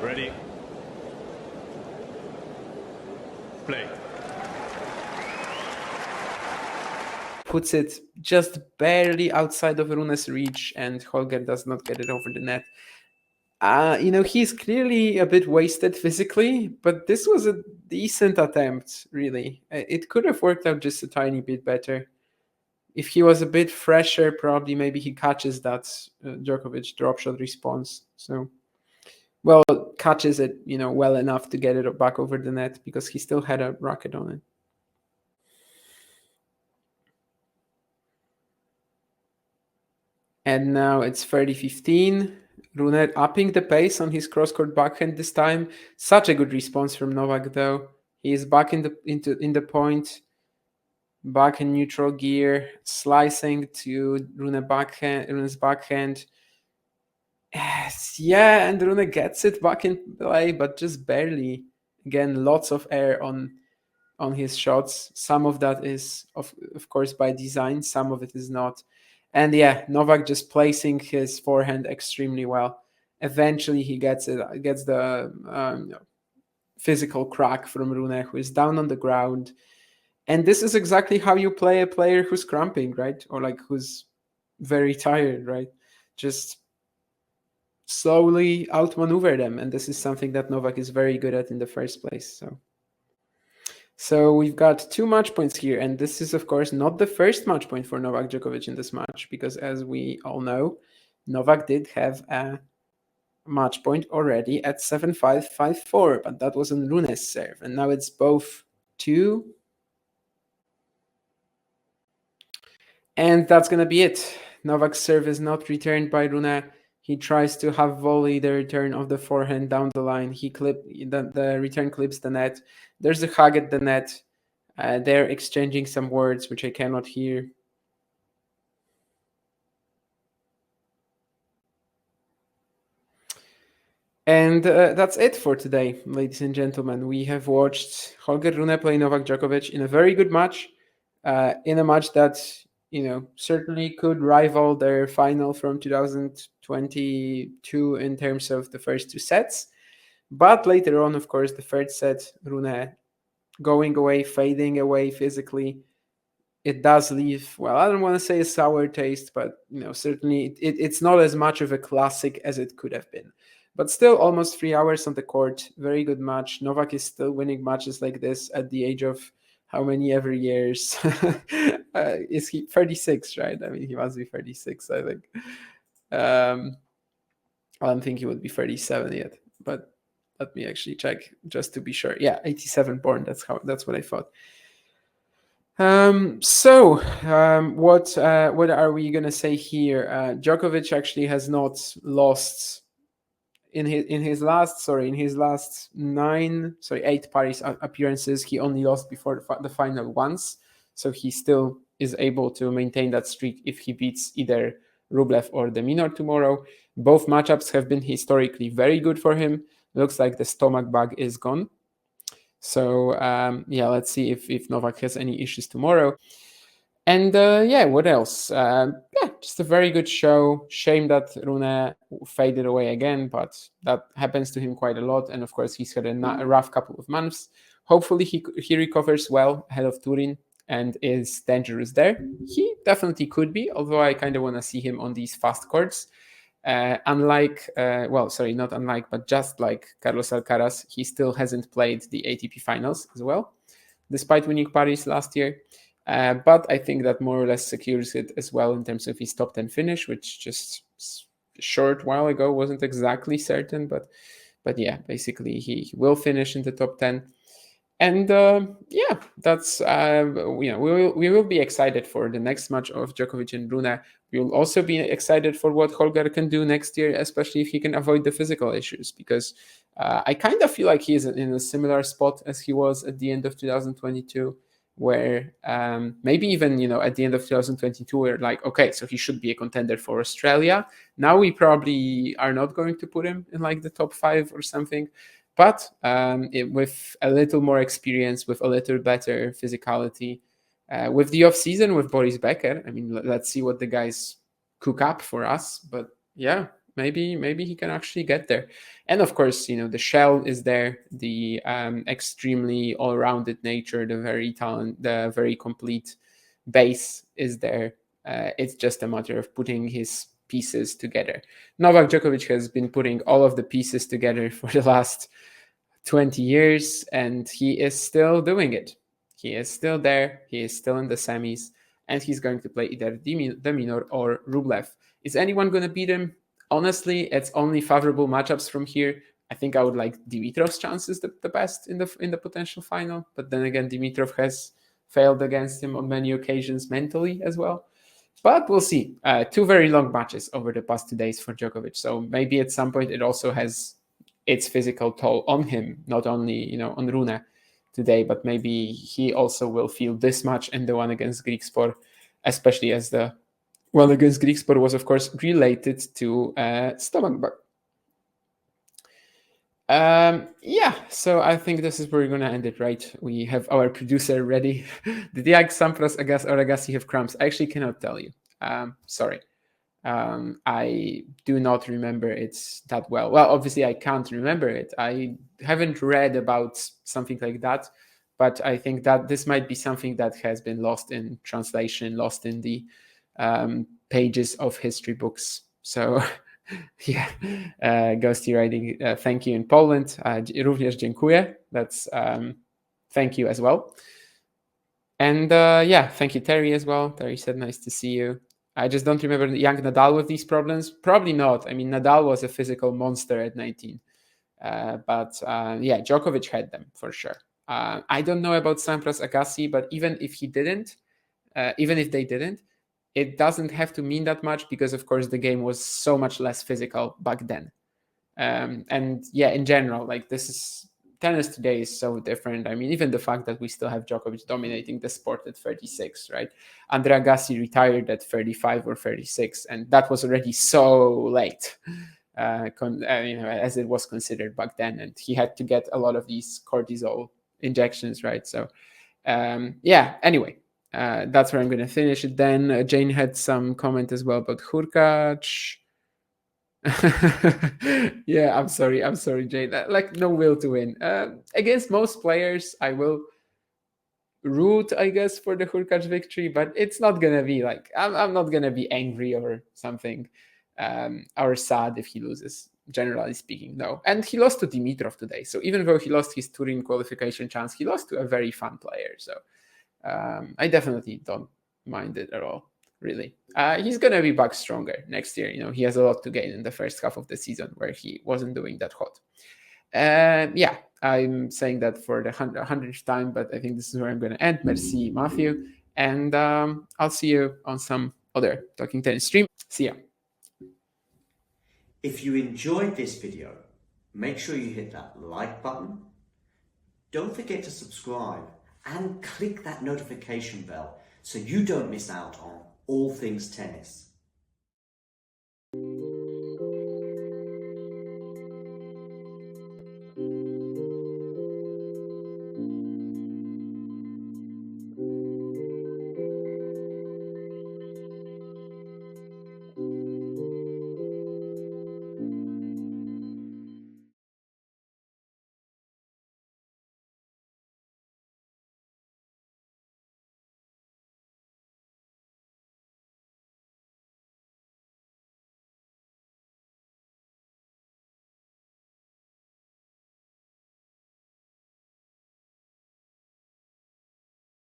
Ready. Play. Puts it just barely outside of Rune's reach, and Holger does not get it over the net. He's clearly a bit wasted physically, but this was a decent attempt, really. It could have worked out just a tiny bit better. If he was a bit fresher, probably maybe he catches that Djokovic drop shot response. So, well, catches it, well enough to get it back over the net because he still had a racket on it. And now it's 30-15. Rune upping the pace on his cross-court backhand this time. Such a good response from Novak, though. He is back in the point, back in neutral gear, slicing to Rune's backhand. Yeah, and Rune gets it back in play, but just barely. Again, lots of air on his shots. Some of that is of course by design, some of it is not. And yeah, Novak just placing his forehand extremely well. Eventually he gets the physical crack from Rune, who is down on the ground. And this is exactly how you play a player who's cramping, right? Or like who's very tired, right? Just slowly outmaneuver them. And this is something that Novak is very good at in the first place. So we've got 2 match points here, and this is, of course, not the first match point for Novak Djokovic in this match, because as we all know, Novak did have a match point already at 7-5, 5-4, but that was on Rune's serve, and now it's both 2. And that's going to be it. Novak's serve is not returned by Rune. He tries to have volley the return of the forehand down the line. The return clips the net. There's a hug at the net. They're exchanging some words, which I cannot hear. And that's it for today, ladies and gentlemen. We have watched Holger Rune play Novak Djokovic in a very good match, in a match that certainly could rival their final from 2022 in terms of the first 2 sets. But later on, of course, the third set, Rune going away, fading away physically, it does leave, well, I don't want to say a sour taste, but certainly it's not as much of a classic as it could have been. But still, almost 3 hours on the court, very good match. Novak is still winning matches like this at the age of how many ever years? Is he 36, right? I mean, he must be 36, I think. I don't think he would be 37 yet, but let me actually check just to be sure. Yeah, 87 born. That's what I thought. What are we gonna say here? Djokovic actually has not lost in his last 8 Paris appearances. He only lost before the final once, so he still is able to maintain that streak if he beats either Rublev or de Minaur tomorrow. Both matchups have been historically very good for him. Looks like the stomach bug is gone. So let's see if Novak has any issues tomorrow. And what else? Just a very good show. Shame that Rune faded away again, but that happens to him quite a lot. And of course, he's had a rough couple of months. Hopefully, he recovers well ahead of Turin and is dangerous there. He definitely could be, although I kind of want to see him on these fast courts. Just like Carlos Alcaraz, he still hasn't played the ATP finals as well, despite winning Paris last year. But I think that more or less secures it as well in terms of his top 10 finish, which just a short while ago wasn't exactly certain. But yeah, basically he will finish in the top 10. And that's we will be excited for the next match of Djokovic and Rune. We will also be excited for what Holger can do next year, especially if he can avoid the physical issues, because I kind of feel like he is in a similar spot as he was at the end of 2022, where maybe even at the end of 2022 we're like, okay, so he should be a contender for Australia. Now we probably are not going to put him in like the top 5 or something. But with a little more experience, with a little better physicality, with the off-season with Boris Becker, I mean, let's see what the guys cook up for us. But yeah, maybe he can actually get there. And of course, the shell is there, the extremely all-rounded nature, the very complete base is there. It's just a matter of putting his pieces together. Novak Djokovic has been putting all of the pieces together for the last 20 years, and he is still doing it. He is still there. He is still in the semis, and he's going to play either Deminor or Rublev. Is anyone going to beat him? Honestly, it's only favorable matchups from here. I think I would like Dimitrov's chances the best in the potential final, but then again, Dimitrov has failed against him on many occasions mentally as well. But we'll see. Two very long matches over the past 2 days for Djokovic, so maybe at some point it also has its physical toll on him, not only on Rune today, but maybe he also will feel this much in the one against Griekspoor, especially as the one against Griekspoor was, of course, related to stomach bug. So I think this is where we're going to end it, right? We have our producer ready. Did Diag, Sampras, or Agassi have cramps? I actually cannot tell you. Sorry. I do not remember it that well. Well, obviously, I can't remember it. I haven't read about something like that, but I think that this might be something that has been lost in translation, lost in the pages of history books. So, yeah, Ghosty writing, thank you in Poland. Również dziękuję. That's thank you as well. And thank you, Terry, as well. Terry said, nice to see you. I just don't remember young Nadal with these problems. Probably not. I mean, Nadal was a physical monster at 19. But Djokovic had them for sure. I don't know about Sampras Agassi, but even if they didn't, it doesn't have to mean that much because, of course, the game was so much less physical back then. In general, like tennis today is so different. I mean, even the fact that we still have Djokovic dominating the sport at 36, right? Andre Agassi retired at 35 or 36, and that was already so late, as it was considered back then. And he had to get a lot of these cortisol injections, right? So, anyway, that's where I'm going to finish it then. Jane had some comment as well about Hurkacz. Yeah, I'm sorry, Jane. Like, no will to win. Against most players, I will root, I guess, for the Hurkacz victory, but it's not gonna be like I'm not gonna be angry or something, or sad if he loses. Generally speaking, no. And he lost to Dimitrov today, so even though he lost his Turin qualification chance, he lost to a very fun player. So I definitely don't mind it at all. Really, he's gonna be back stronger next year. He has a lot to gain in the first half of the season where he wasn't doing that hot. I'm saying that for the 100th time, but I think this is where I'm going to end. Merci, Matthew, and I'll see you on some other Talking Tennis stream. See ya. If you enjoyed this video, make sure you hit that like button. Don't forget to subscribe and click that notification bell so you don't miss out on all things tennis.